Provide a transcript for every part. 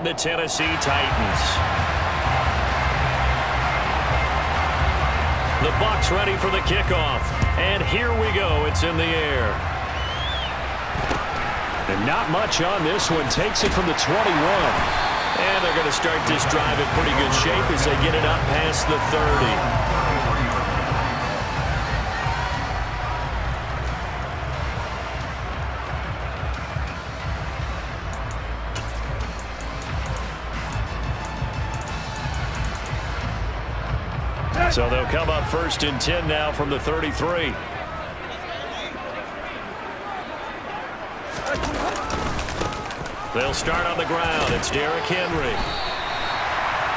The Tennessee Titans. The Bucs ready for the kickoff. And here we go. It's in the air. And not much on this one. Takes it from the 21. And they're going to start this drive in pretty good shape as they get it up past the 30. So they'll come up 1st and 10 now from the 33. They'll start on the ground. It's Derrick Henry.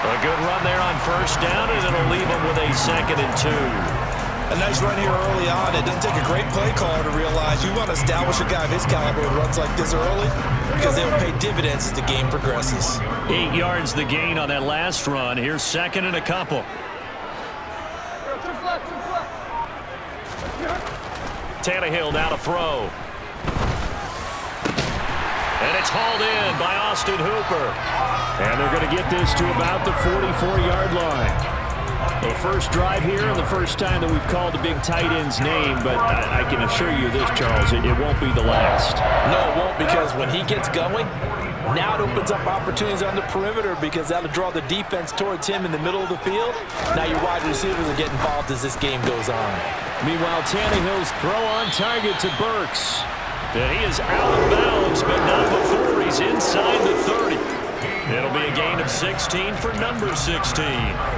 A good run there on 1st down, and it'll leave them with a 2nd and 2. A nice run here early on. It doesn't take a great play caller to realize you want to establish a guy of his caliber who runs like this early because they'll pay dividends as the game progresses. 8 yards the gain on that last run. Here's 2nd and a couple. Tannehill now to throw. And it's hauled in by Austin Hooper. And they're going to get this to about the 44-yard line. The first drive here and the first time that we've called the big tight end's name, but I can assure you this, Charles, it won't be the last. No, it won't, because when he gets going, now it opens up opportunities on the perimeter because that'll draw the defense towards him in the middle of the field. Now your wide receivers are getting involved as this game goes on. Meanwhile, Tannehill's throw on target to Burks. And he is out of bounds, but not before he's inside the 30. It'll be a gain of 16 for number 16.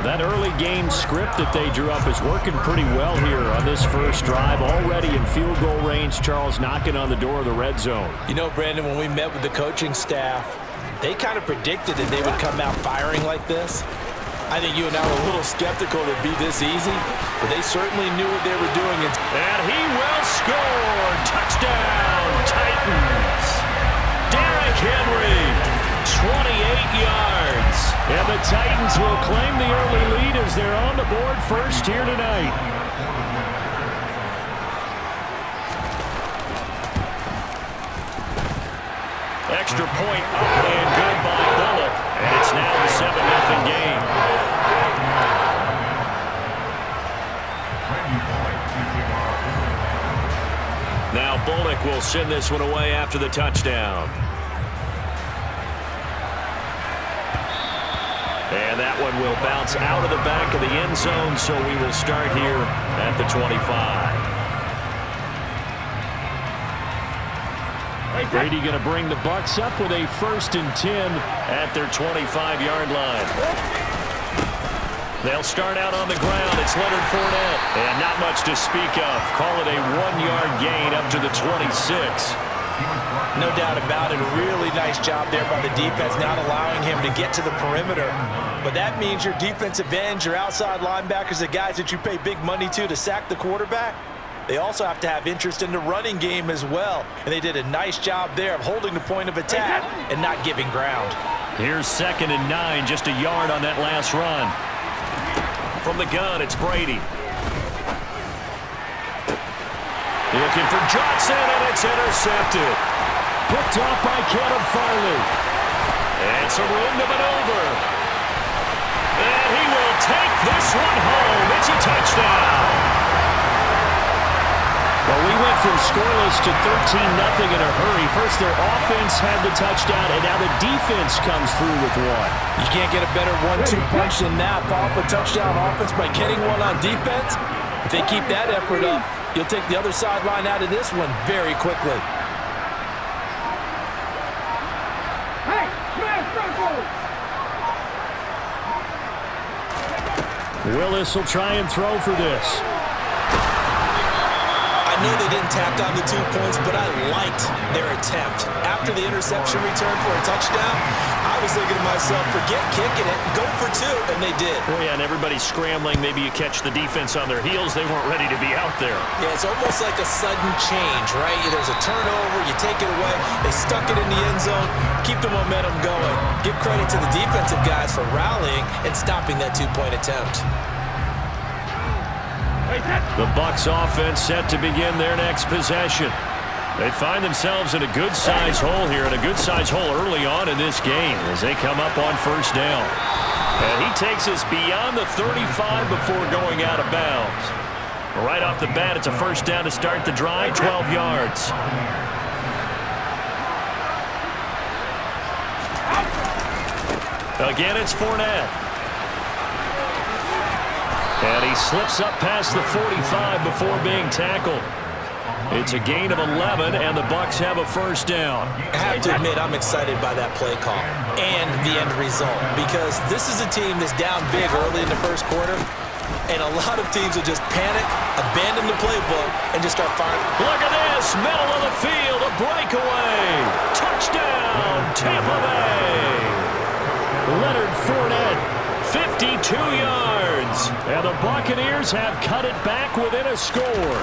That early game script that they drew up is working pretty well here on this first drive. Already in field goal range, Charles knocking on the door of the red zone. You know, Brandon, when we met with the coaching staff, they kind of predicted that they would come out firing like this. I think you and I were a little skeptical that it'd be this easy, but they certainly knew what they were doing. And he will score. Touchdown, Titans. Derrick Henry, 28 yards. And the Titans will claim the early lead as they're on the board first here tonight. Extra point up and good by Bullock. And it's now a 7-0 game. Now Bullock will send this one away after the touchdown. And that one will bounce out of the back of the end zone, so we will start here at the 25. Brady going to bring the Bucs up with a 1st and 10 at their 25-yard line. They'll start out on the ground. It's Leonard Fournette. And not much to speak of. Call it a 1-yard gain up to the 26. No doubt about it. A really nice job there by the defense, not allowing him to get to the perimeter. But that means your defensive ends, your outside linebackers, the guys that you pay big money to sack the quarterback, they also have to have interest in the running game as well. And they did a nice job there of holding the point of attack and not giving ground. Here's 2nd and 9, just a yard on that last run. From the gun, it's Brady. Looking for Johnson, and it's intercepted. Picked off by Caleb Farley. And some room to maneuver. And he will take this one home. It's a touchdown. Well, we went from scoreless to 13-0 in a hurry. First, their offense had the touchdown, and now the defense comes through with one. You can't get a better 1-2 punch than that. Follow up a touchdown offense by getting one on defense. If they keep that effort up, you'll take the other sideline out of this one very quickly. Willis will try and throw for this. I know they didn't tack on the 2 points, but I liked their attempt. After the interception return for a touchdown, I was thinking to myself, forget kicking it, go for 2, and they did. Oh, yeah, and everybody's scrambling. Maybe you catch the defense on their heels. They weren't ready to be out there. Yeah, it's almost like a sudden change, right? There's a turnover, you take it away, they stuck it in the end zone, keep the momentum going. Give credit to the defensive guys for rallying and stopping that 2-point attempt. The Bucs offense set to begin their next possession. They find themselves in a good-sized hole here, and a good-sized hole early on in this game as they come up on first down. And he takes us beyond the 35 before going out of bounds. Right off the bat, it's a first down to start the drive, 12 yards. Again, it's Fournette. And he slips up past the 45 before being tackled. It's a gain of 11, and the Bucs have a first down. I have to admit, I'm excited by that play call and the end result, because this is a team that's down big early in the first quarter, and a lot of teams will just panic, abandon the playbook, and just start firing. Look at this, middle of the field, a breakaway. Touchdown, Tampa Bay. Leonard Fournette, 52 yards, and the Buccaneers have cut it back within a score.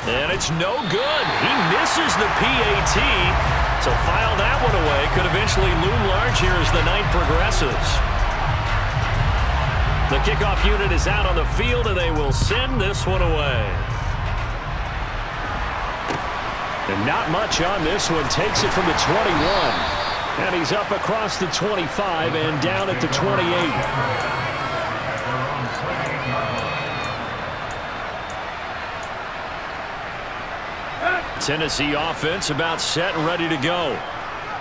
And it's no good. He misses the PAT. So file that one away. Could eventually loom large here as the night progresses. The kickoff unit is out on the field, and they will send this one away. And not much on this one. Takes it from the 21. And he's up across the 25 and down at the 28. Tennessee offense about set and ready to go.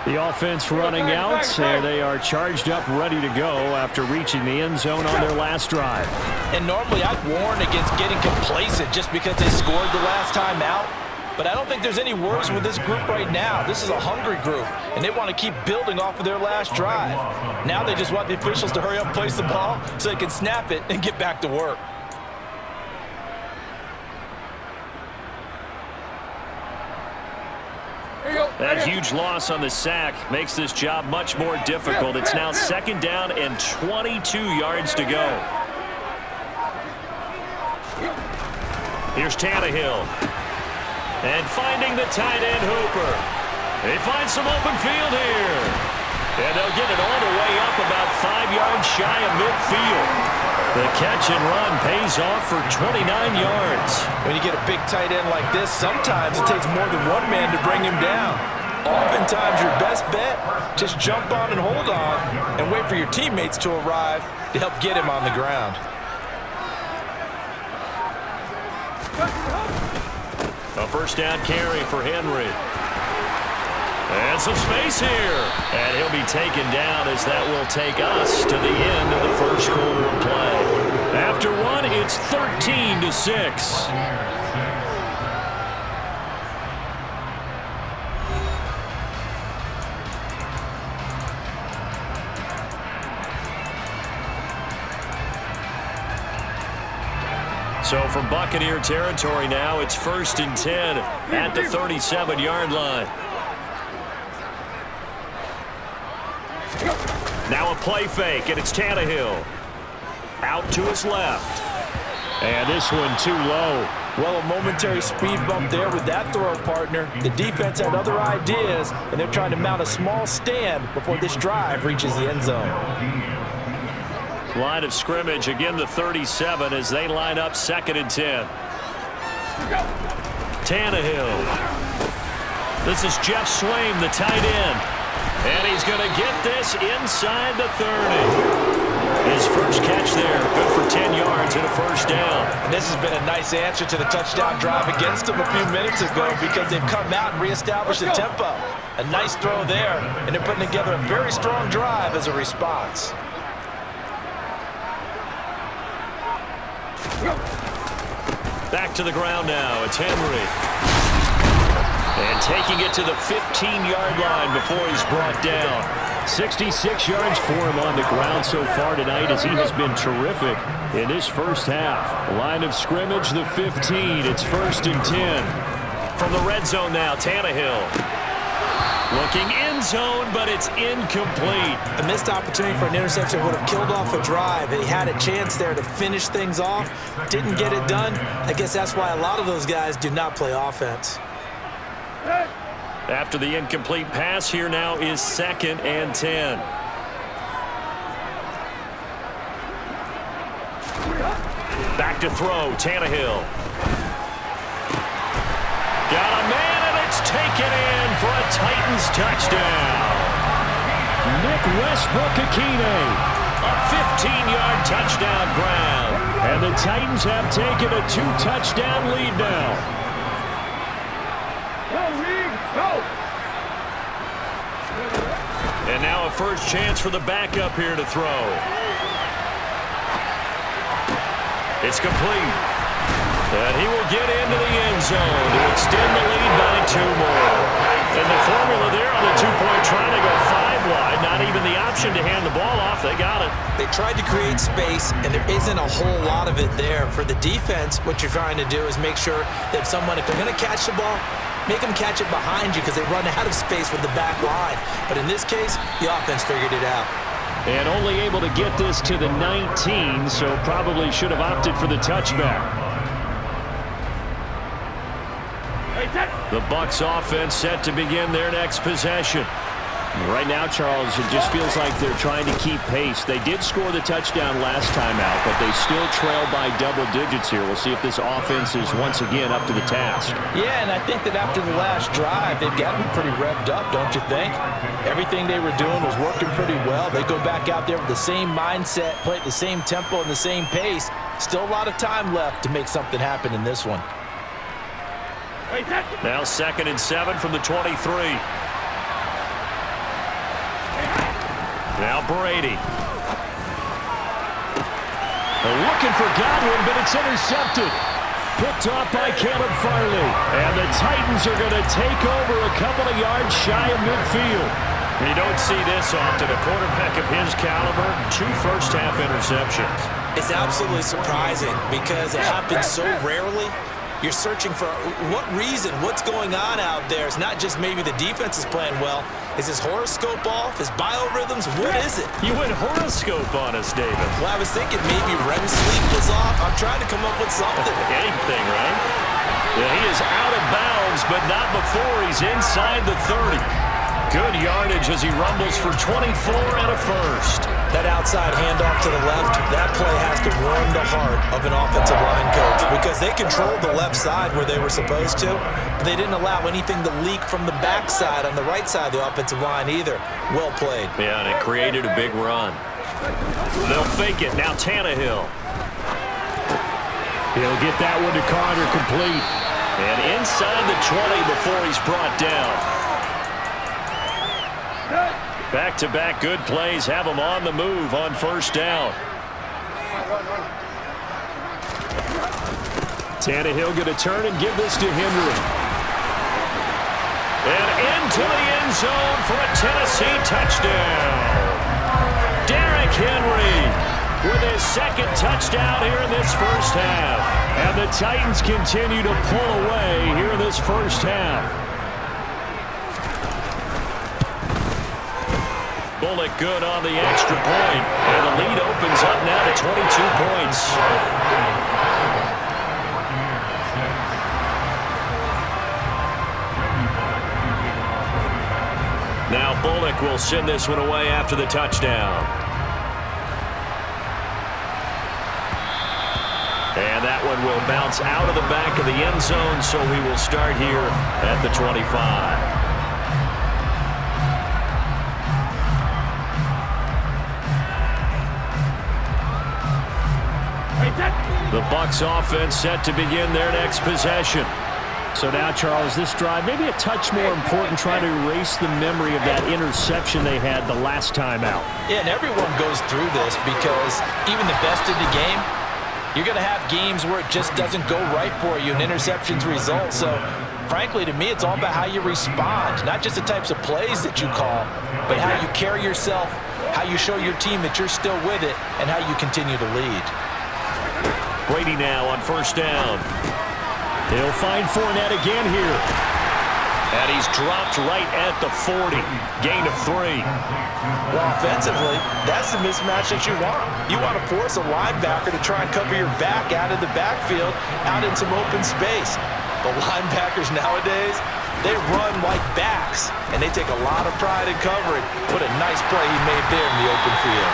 The offense running out, and they are charged up, ready to go after reaching the end zone on their last drive. And normally I'd warn against getting complacent just because they scored the last time out. But I don't think there's any worries with this group right now. This is a hungry group, and they want to keep building off of their last drive. Now they just want the officials to hurry up and place the ball so they can snap it and get back to work. That huge loss on the sack makes this job much more difficult. It's now second down and 22 yards to go. Here's Tannehill. And finding the tight end Hooper. They find some open field here. And they'll get it all the way up about 5 yards shy of midfield. The catch and run pays off for 29 yards. When you get a big tight end like this, sometimes it takes more than one man to bring him down. Oftentimes, your best bet, just jump on and hold on and wait for your teammates to arrive to help get him on the ground. A first down carry for Henry. And some space here. And he'll be taken down as that will take us to the end of the first quarter of play. After one, it's 13-6. So from Buccaneer territory now, it's 1st and 10 at the 37-yard line. Now a play fake, and it's Tannehill. Out to his left. And this one too low. Well, a momentary speed bump there with that throw, partner. The defense had other ideas, and they're trying to mount a small stand before this drive reaches the end zone. Line of scrimmage, again the 37 as they line up 2nd and 10. Tannehill. This is Jeff Swaim, the tight end. And he's going to get this inside the 30. His first catch there, good for 10 yards and a first down. And this has been a nice answer to the touchdown drive against them a few minutes ago because they've come out and reestablished the tempo. A nice throw there, and they're putting together a very strong drive as a response. Back to the ground now. It's Henry. And taking it to the 15-yard line before he's brought down. 66 yards for him on the ground so far tonight as he has been terrific in this first half. Line of scrimmage, the 15. It's 1st and 10. From the red zone now, Tannehill. Looking end zone, but it's incomplete. A missed opportunity for an interception would have killed off a drive. He had a chance there to finish things off. Didn't get it done. I guess that's why a lot of those guys do not play offense. After the incomplete pass, here now is 2nd and 10. Back to throw, Tannehill. taken in for a Titans touchdown. Nick Westbrook-Akine. A 15-yard touchdown grab. And the Titans have taken a 2-touchdown lead now. And now a first chance for the backup here to throw. It's complete. And he will get into the end zone to extend the lead by 2 more. And the formula there on the 2-point trying to go 5 wide. Not even the option to hand the ball off. They got it. They tried to create space, and there isn't a whole lot of it there. For the defense, what you're trying to do is make sure that if they're going to catch the ball, make them catch it behind you because they run out of space with the back line. But in this case, the offense figured it out. And only able to get this to the 19, so probably should have opted for the touchback. The Bucs offense set to begin their next possession. Right now, Charles, it just feels like they're trying to keep pace. They did score the touchdown last time out, but they still trail by double digits here. We'll see if this offense is once again up to the task. Yeah, and I think that after the last drive, they've got to be pretty revved up, don't you think? Everything they were doing was working pretty well. They go back out there with the same mindset, play at the same tempo and the same pace. Still a lot of time left to make something happen in this one. Now 2nd and 7 from the 23. Now Brady. Looking for Godwin, but it's intercepted. Picked off by Caleb Farley. And the Titans are going to take over a couple of yards shy of midfield. You don't see this often. A quarterback of his caliber, 2 first-half interceptions. It's absolutely surprising because it happens so rarely. You're searching for what reason, what's going on out there. It's not just maybe the defense is playing well. Is his horoscope off? His biorhythms? What is it? You went horoscope on us, David. Well, I was thinking maybe REM sleep was off. I'm trying to come up with something. Anything, right? Yeah, he is out of bounds, but not before he's inside the 30. Good yardage as he rumbles for 24 and a first. That outside handoff to the left, that play has to warm the heart of an offensive line coach because they controlled the left side where they were supposed to, but they didn't allow anything to leak from the backside on the right side of the offensive line either. Well played. Yeah, and it created a big run. They'll fake it. Now Tannehill. He'll get that one to Carter complete. And inside the 20 before he's brought down. Back-to-back good plays have him on the move on first down. Tannehill going to turn and give this to Henry. And into the end zone for a Tennessee touchdown. Derrick Henry with his 2nd touchdown here in this first half. And the Titans continue to pull away here in this first half. Bullock good on the extra point. And the lead opens up now to 22 points. Now Bullock will send this one away after the touchdown. And that one will bounce out of the back of the end zone, so we will start here at the 25. The Bucs offense set to begin their next possession. So now, Charles, this drive maybe a touch more important, trying to erase the memory of that interception they had the last time out. Yeah, and everyone goes through this because even the best in the game, you're going to have games where it just doesn't go right for you and interceptions result. So, frankly, to me, it's all about how you respond, not just the types of plays that you call, but how you carry yourself, how you show your team that you're still with it, and how you continue to lead. Brady now on first down. He'll find Fournette again here. And he's dropped right at the 40. Gain of 3. Well, offensively, that's the mismatch that you want. You want to force a linebacker to try and cover your back out of the backfield, out in some open space. The linebackers nowadays, they run like backs, and they take a lot of pride in covering. What a nice play he made there in the open field.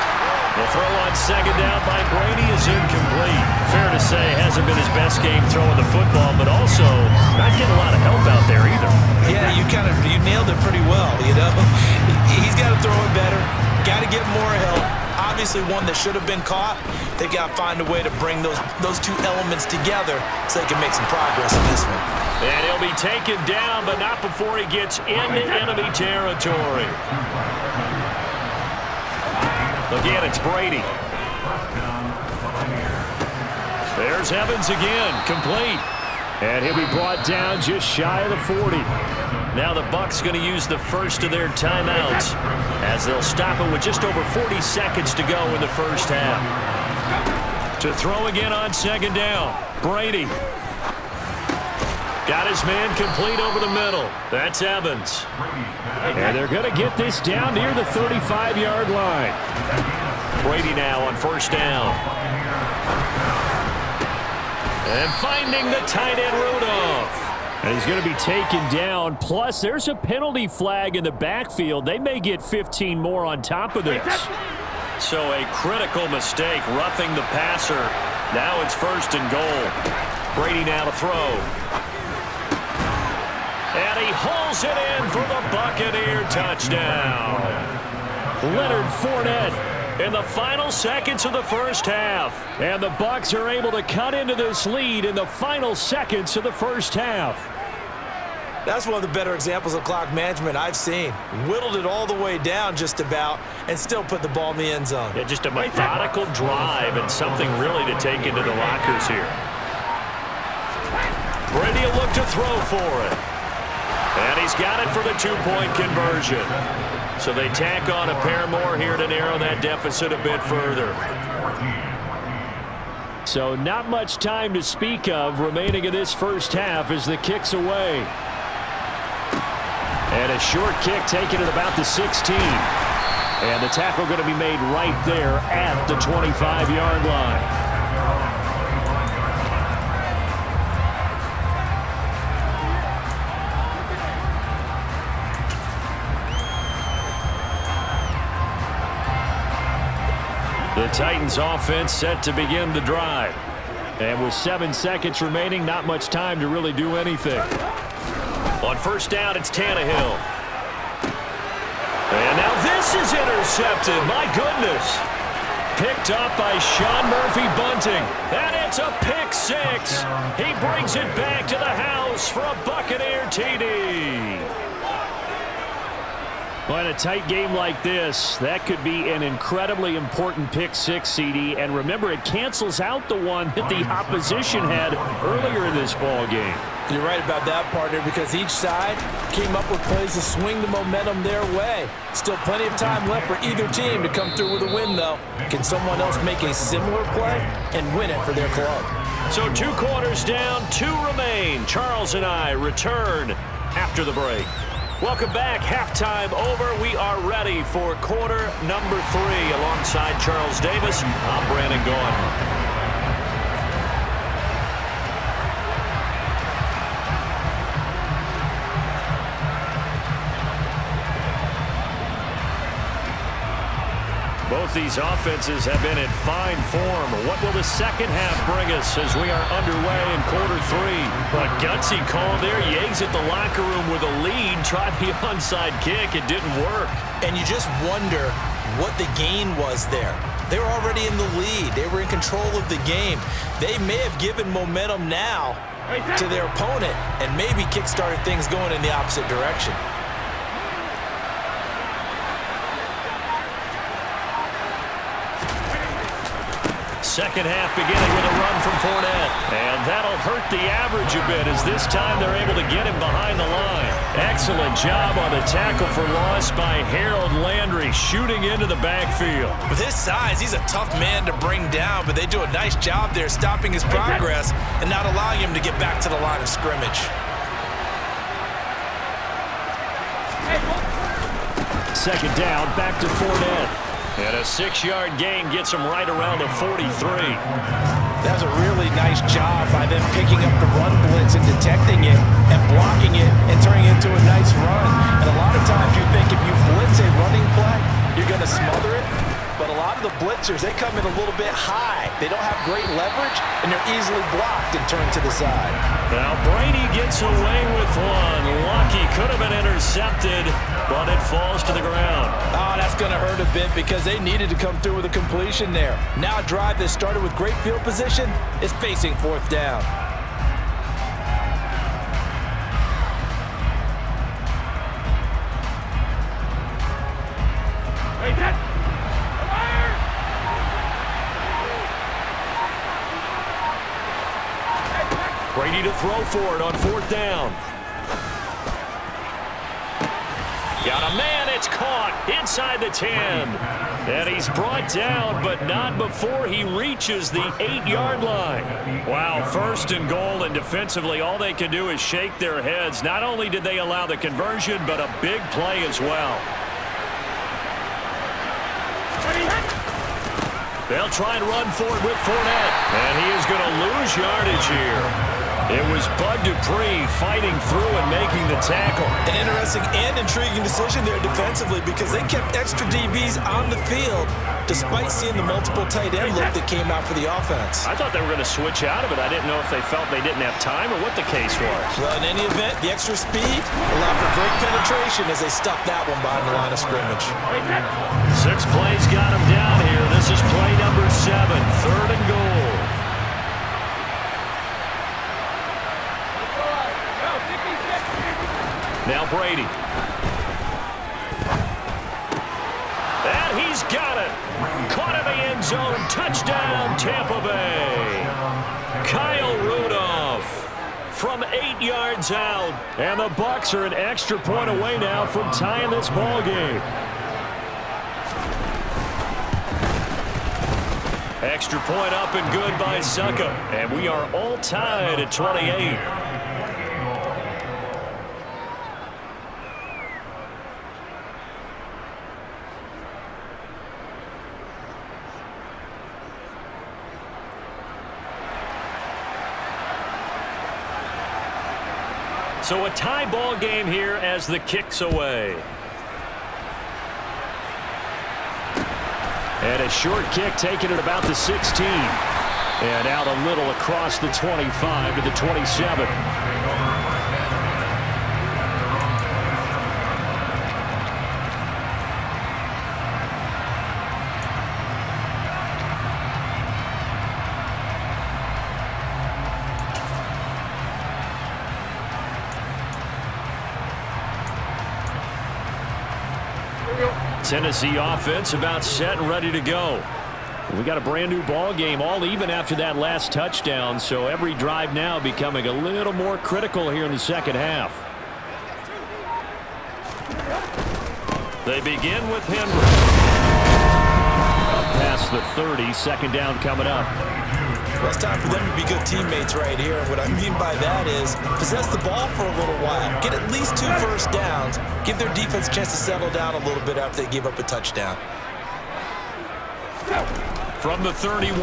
The throw on second down by Brady is incomplete. Fair to say, hasn't been his best game throwing the football, but also not getting a lot of help out there either. Yeah, you nailed it pretty well, you know. He's got to throw it better, got to get more help. Obviously one that should have been caught. They got to find a way to bring those two elements together so they can make some progress in this one. And he'll be taken down, but not before he gets into enemy territory. Again, it's Brady. There's Evans again, complete. And he'll be brought down just shy of the 40. Now the Bucs going to use the first of their timeouts as they'll stop it with just over 40 seconds to go in the first half. To throw again on second down, Brady. Got his man complete over the middle. That's Evans. And they're going to get this down near the 35-yard line. Brady now on first down. And finding the tight end Rudolph. And he's going to be taken down. Plus, there's a penalty flag in the backfield. They may get 15 more on top of this. So a critical mistake, roughing the passer. Now it's first and goal. Brady now to throw. And he hauls it in for the Buccaneer touchdown. Leonard Fournette in the final seconds of the first half. And the Bucs are able to cut into this lead in the final seconds of the first half. That's one of the better examples of clock management I've seen. Whittled it all the way down just about and still put the ball in the end zone. Yeah, just a methodical drive and something really to take into the lockers here. Brady will look to throw for it. And he's got it for the two-point conversion. So they tack on a pair more here to narrow that deficit a bit further. So not much time to speak of remaining in this first half as the kick's away. And a short kick taken at about the 16. And the tackle going to be made right there at the 25-yard line. The Titans offense set to begin the drive. And with 7 seconds remaining, not much time to really do anything. On first down, it's Tannehill. And now this is intercepted. My goodness. Picked up by Sean Murphy-Bunting. And it's a pick six. He brings it back to the house for a Buccaneer TD. Well, in a tight game like this, that could be an incredibly important pick six, CD. And remember, it cancels out the one that the opposition had earlier in this ball game. You're right about that, partner, because each side came up with plays to swing the momentum their way. Still plenty of time left for either team to come through with a win, though. Can someone else make a similar play and win it for their club? So 2 quarters down, 2 remain. Charles and I return after the break. Welcome back. Halftime over. We are ready for quarter number 3. Alongside Charles Davis, I'm Brandon Gaudin. Both these offenses have been in fine form. What will the second half bring us as we are underway in quarter 3? A gutsy call there. Yates at the locker room with a lead. Tried the onside kick. It didn't work. And you just wonder what the gain was there. They were already in the lead. They were in control of the game. They may have given momentum now to their opponent and maybe kick-started things going in the opposite direction. Second half beginning with a run from Fournette. And that'll hurt the average a bit as this time they're able to get him behind the line. Excellent job on the tackle for loss by Harold Landry, shooting into the backfield. With his size, he's a tough man to bring down, but they do a nice job there stopping his progress and not allowing him to get back to the line of scrimmage. Second down, back to Fournette. And a 6-yard gain gets him right around the 43. That's a really nice job by them picking up the run blitz and detecting it and blocking it and turning it into a nice run. And a lot of times you think if you blitz a running play, you're going to smother it. But a lot of the blitzers, they come in a little bit high. They don't have great leverage, and they're easily blocked and turned to the side. Now Brady gets away with one. Lucky, could have been intercepted, but it falls to the ground. Oh, that's going to hurt a bit because they needed to come through with a completion there. Now a drive that started with great field position is facing fourth down. Brady to throw for it on fourth down. Got a man, it's caught inside the 10. And he's brought down, but not before he reaches the 8-yard line. Wow, first and goal, and defensively all they can do is shake their heads. Not only did they allow the conversion, but a big play as well. They'll try and run for it with Fournette. And he is going to lose yardage here. It was Bud Dupree fighting through and making the tackle. An interesting and intriguing decision there defensively because they kept extra DBs on the field despite seeing the multiple tight end look that came out for the offense. I thought they were going to switch out of it. I didn't know if they felt they didn't have time or what the case was. Well, in any event, the extra speed allowed for great penetration as they stuffed that one behind the line of scrimmage. 6 plays got him down here. This is play number 7, third and goal. Now Brady. And he's got it. Caught in the end zone. Touchdown, Tampa Bay. Kyle Rudolph from 8 yards out. And the Bucs are an extra point away now from tying this ball game. Extra point up and good by Suckup. And we are all tied at 28. So a tie ball game here as the kick's away. And a short kick taken at about the 16. And out a little across the 25 to the 27. Tennessee offense about set and ready to go. We got a brand new ball game, all even after that last touchdown, so every drive now becoming a little more critical here in the second half. They begin with Henry. Up past the 30, second down coming up. Well, it's time for them to be good teammates right here. And what I mean by that is possess the ball for a little while. Get at least 2 first downs. Give their defense a chance to settle down a little bit after they give up a touchdown. From the 31,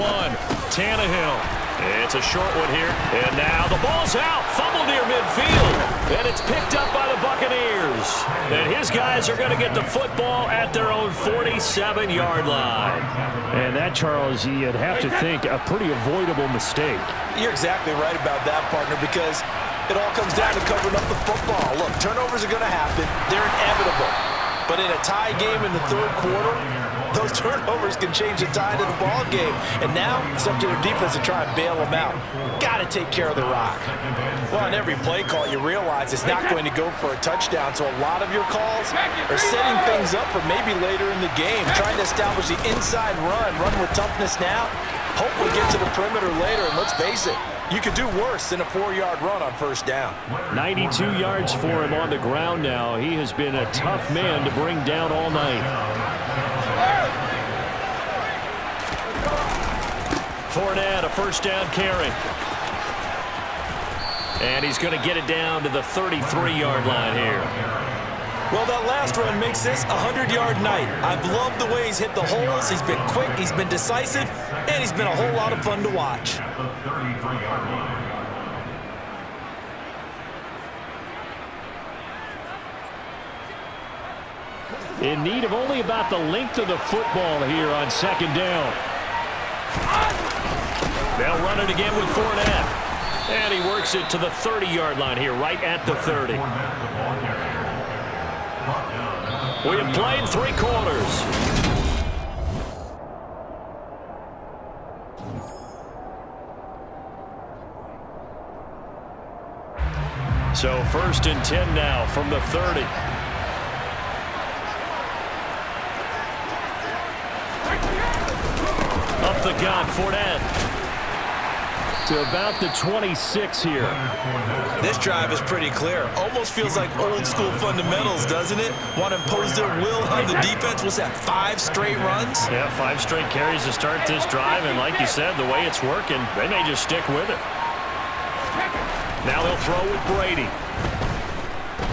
Tannehill. It's a short one here. And now the ball's out. Fumble near midfield. And it's picked up by the Buccaneers. And his guys are going to get the football at their own 47-yard line. And that, Charles, you'd have to think a pretty avoidable mistake. You're exactly right about that, partner, because it all comes down to covering up the football. Look, turnovers are going to happen. They're inevitable. But in a tie game in the third quarter, those turnovers can change the tide of the ball game. And now it's up to their defense to try and bail them out. Got to take care of the rock. Well, on every play call, you realize it's not going to go for a touchdown. So a lot of your calls are setting things up for maybe later in the game, trying to establish the inside run with toughness now. Hopefully get to the perimeter later. And let's face it, you could do worse than a 4-yard run on first down. 92 yards for him on the ground now. He has been a tough man to bring down all night. Fournette, a first down carry. And he's going to get it down to the 33-yard line here. Well, that last run makes this a 100-yard night. I've loved the way he's hit the holes. He's been quick, he's been decisive, and he's been a whole lot of fun to watch. In need of only about the length of the football here on second down. They'll run it again with Fournette. And he works it to the 30-yard line here, right at the 30. We have played 3 quarters. So 1st and 10 now from the 30. Up the gut, Fournette. To about the 26 here. This drive is pretty clear. Almost feels like old school fundamentals, doesn't it? Want to impose their will on the defense. What's that, 5 straight runs? Yeah, 5 straight carries to start this drive. And like you said, the way it's working, they may just stick with it. Now they'll throw with Brady.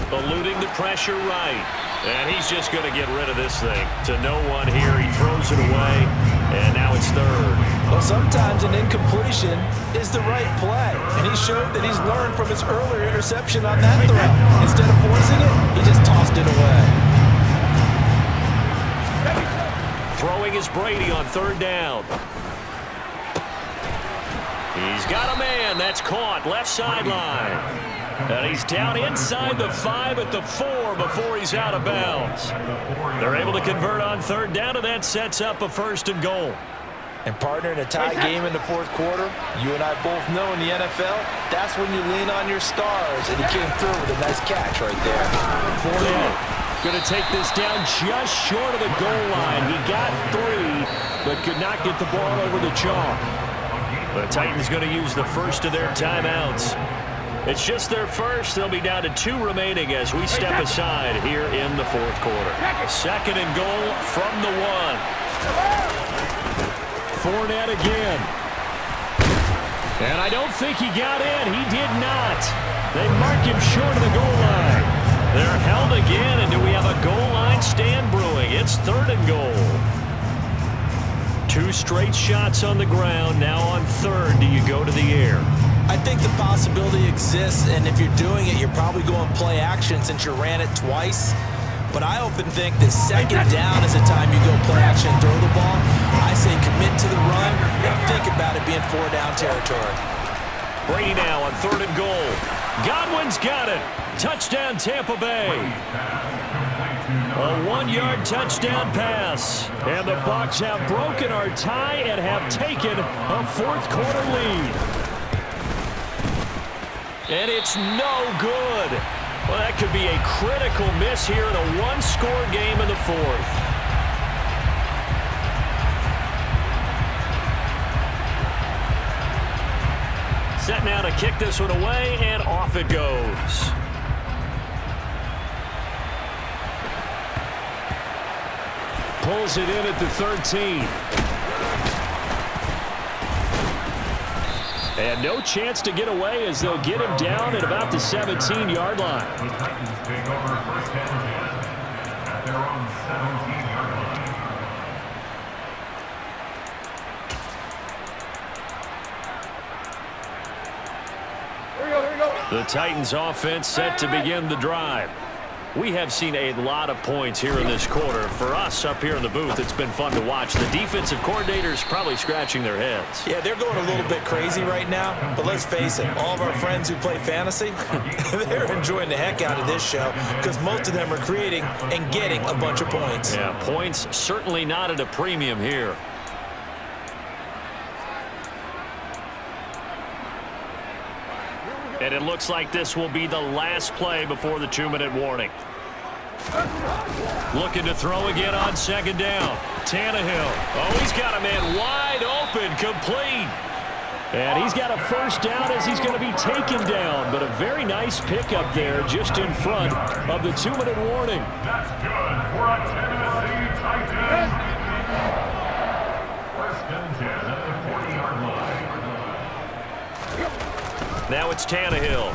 Eluding the pressure right. And he's just going to get rid of this thing to no one here. He throws it away, and now it's 3rd. Well, sometimes an incompletion is the right play, and he showed that he's learned from his earlier interception on that throw. Instead of forcing it, he just tossed it away. Throwing is Brady on 3rd down. He's got a man. That's caught. Left sideline. And he's down inside the 5 at the 4 before he's out of bounds. They're able to convert on 3rd down, and that sets up a 1st and goal. And partner, in a tie game in the 4th quarter, you and I both know in the NFL, that's when you lean on your stars. And he came through with a nice catch right there. Fournette going to take this down just short of the goal line. He got 3, but could not get the ball over the chalk. The Titans going to use the first of their timeouts. It's just their first. They'll be down to 2 remaining as we step aside here in the 4th quarter. 2nd and goal from the 1. Fournette again. And I don't think he got in. He did not. They mark him short of the goal line. They're held again, and do we have a goal line stand brewing? It's 3rd and goal. 2 straight shots on the ground. Now on 3rd, do you go to the air? I think the possibility exists, and if you're doing it, you're probably going play action since you ran it twice. But I often think that 2nd down is the time you go play action and throw the ball. I say commit to the run and think about it being 4 down territory. Brady now on 3rd and goal. Godwin's got it. Touchdown, Tampa Bay. A 1-yard touchdown pass. And the Bucs have broken our tie and have taken a 4th quarter lead. And it's no good. Well, that could be a critical miss here in a 1-score game in the 4th. Set now to kick this one away, and off it goes. Pulls it in at the 13. And no chance to get away as they'll get him down at about the 17-yard line. The Titans take over 1st and 10 at their own 17-yard line. The Titans offense set to begin the drive. We have seen a lot of points here in this quarter. For us up here in the booth, it's been fun to watch. The defensive coordinators probably scratching their heads. Yeah, they're going a little bit crazy right now. But let's face it, all of our friends who play fantasy, they're enjoying the heck out of this show because most of them are creating and getting a bunch of points. Yeah, points certainly not at a premium here. And it looks like this will be the last play before the 2-minute warning. Looking to throw again on 2nd down. Tannehill. Oh, he's got a man wide open, complete. And he's got a 1st down as he's going to be taken down. But a very nice pickup there just in front of the 2-minute warning. That's good for a Tennessee Titans. 1st and 10 at the 40-yard line. Now it's Tannehill.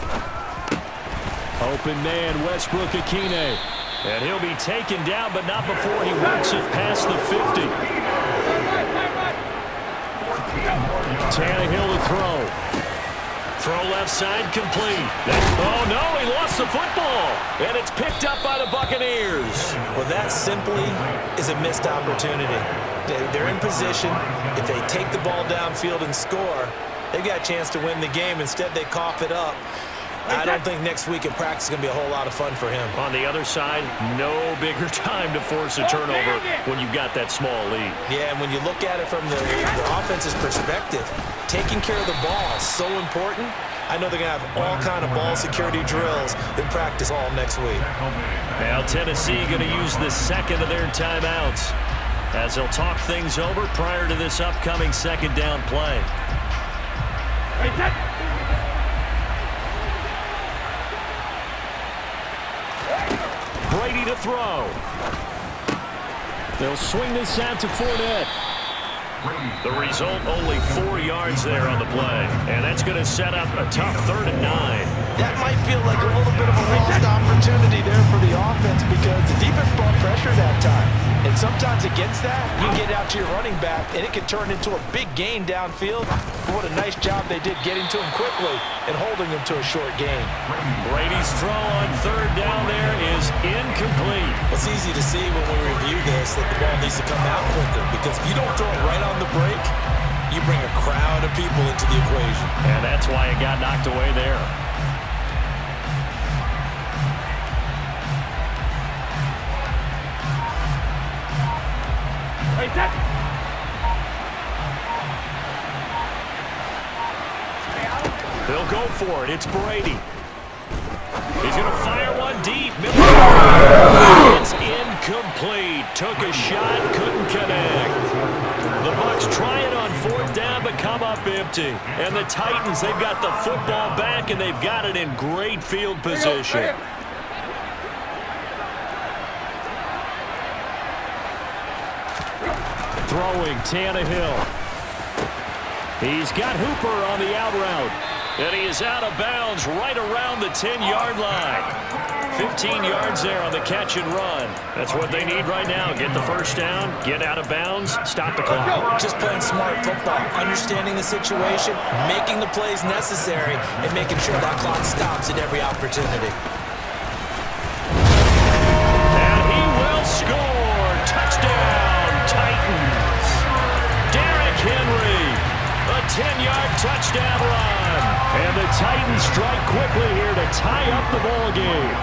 Open man, Westbrook-Akine. And he'll be taken down, but not before he works it past the 50. Tannehill to throw. Throw left side, complete. Oh, no, he lost the football. And it's picked up by the Buccaneers. Well, that simply is a missed opportunity. They're in position. If they take the ball downfield and score, they've got a chance to win the game. Instead, they cough it up. I don't think next week in practice is going to be a whole lot of fun for him. On the other side, no bigger time to force a turnover when you've got that small lead. Yeah, and when you look at it from the offense's perspective, taking care of the ball is so important. I know they're going to have all kind of ball security drills in practice all next week. Now Tennessee going to use the second of their timeouts as they'll talk things over prior to this upcoming second down play. Brady to throw. They'll swing this out to Fournette. The result, only 4 yards there on the play. And that's going to set up a tough 3rd and 9. That might feel like a little bit of a lost opportunity there for the offense because the defense brought pressure that time. And sometimes against that, you get out to your running back, and it can turn into a big gain downfield. What a nice job they did getting to him quickly and holding him to a short gain. Brady's throw on 3rd down there is incomplete. It's easy to see when we review this that the ball needs to come out quicker because if you don't throw it right on the break, you bring a crowd of people into the equation. And that's why it got knocked away there. They'll go for it. It's Brady. He's going to fire one deep. It's incomplete. Took a shot, couldn't connect. The Bucs try it on 4th down, but come up empty. And the Titans, they've got the football back, and they've got it in great field position. Throwing Tannehill. He's got Hooper on the out route. And he is out of bounds right around the 10-yard line. 15 yards there on the catch and run. That's what they need right now. Get the first down, get out of bounds, stop the clock. Just playing smart football, understanding the situation, making the plays necessary, and making sure that clock stops at every opportunity. And he will score. Touchdown, Titans. Derrick Henry, a 10-yard touchdown run. And the Titans strike quickly here to tie up the ball game.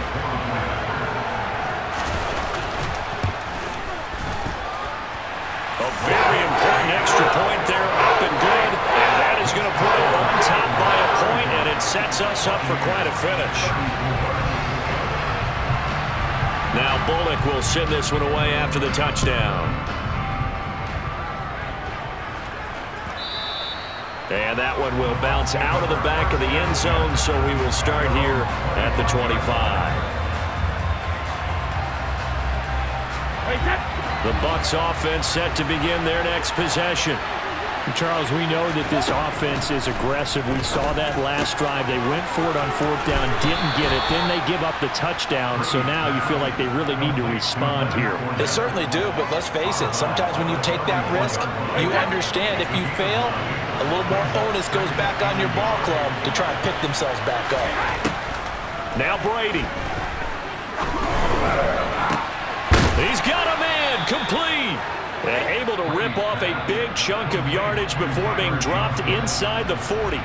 A very important extra point there, up and good. And that is going to put it on top by a point, and it sets us up for quite a finish. Now Bullock will send this one away after the touchdown. And that one will bounce out of the back of the end zone, so we will start here at the 25. The Bucs offense set to begin their next possession. Charles, we know that this offense is aggressive. We saw that last drive. They went for it on 4th down, didn't get it. Then they give up the touchdown. So now you feel like they really need to respond here. They certainly do, but let's face it. Sometimes when you take that risk, you understand if you fail, a little more onus goes back on your ball club to try and pick themselves back up. Now Brady. He's got a man, complete. And able to rip off a big chunk of yardage before being dropped inside the 40.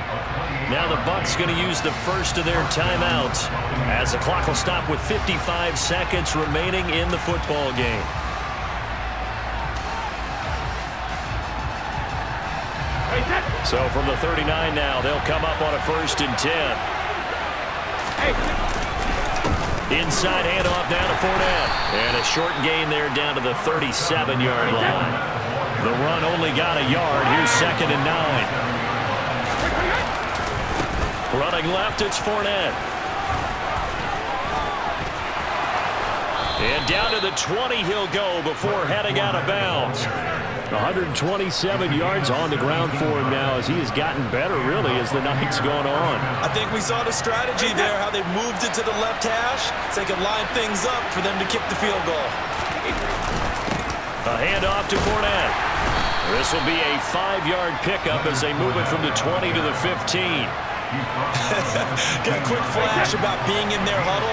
Now the Bucs going to use the first of their timeouts as the clock will stop with 55 seconds remaining in the football game. So from the 39 now, they'll come up on a 1st and 10. Inside handoff down to Fournette. And a short gain there down to the 37-yard line. The run only got a yard. Here's 2nd and 9. Running left, it's Fournette. And down to the 20 he'll go before heading out of bounds. 127 yards on the ground for him now as he has gotten better, really, as the night's gone on. I think we saw the strategy there, how they moved it to the left hash so they could line things up for them to kick the field goal. A handoff to Fournette. This will be a 5-yard pickup as they move it from the 20 to the 15. Got a quick flash about being in their huddle.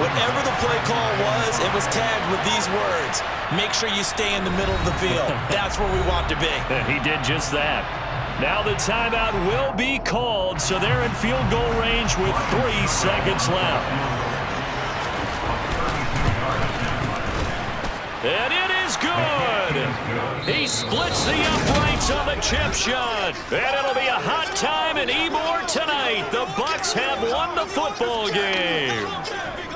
Whatever the play call was, it was tagged with these words: make sure you stay in the middle of the field. That's where we want to be. And he did just that. Now the timeout will be called, so they're in field goal range with 3 seconds left. And it is good. He splits the uprights on the chip shot. And it'll be a hot time in Ybor tonight. The Bucs have won the football game.